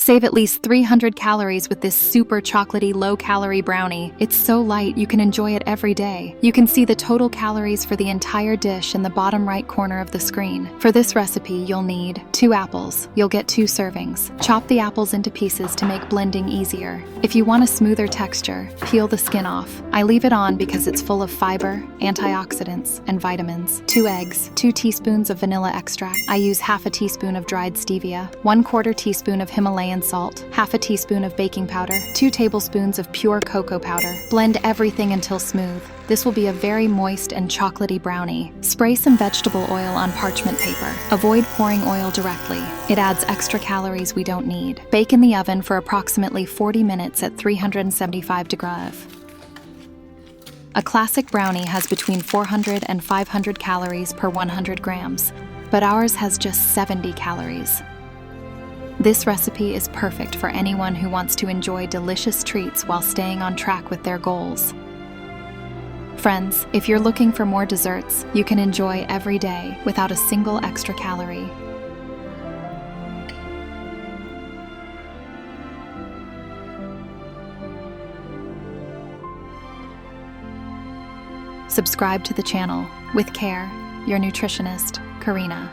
Save at least 300 calories with this super chocolatey low-calorie brownie. It's so light you can enjoy it every day. You can see the total calories for the entire dish in the bottom right corner of the screen. For this recipe, you'll need 2 apples. You'll get 2 servings. Chop the apples into pieces to make blending easier. If you want a smoother texture, peel the skin off. I leave it on because it's full of fiber, antioxidants, and vitamins. 2 eggs, 2 teaspoons of vanilla extract. I use half a teaspoon of dried stevia, 1/4 teaspoon of Himalayan salt, half a teaspoon of baking powder, 2 tablespoons of pure cocoa powder. Blend everything until smooth. This will be a very moist and chocolatey brownie. Spray some vegetable oil on parchment paper. Avoid pouring oil directly. It adds extra calories we don't need. Bake in the oven for approximately 40 minutes at 375 degrees. A classic brownie has between 400 and 500 calories per 100 grams, but ours has just 70 calories. This recipe is perfect for anyone who wants to enjoy delicious treats while staying on track with their goals. Friends, if you're looking for more desserts you can enjoy every day without a single extra calorie. Subscribe to the channel. With care, your nutritionist, Karina.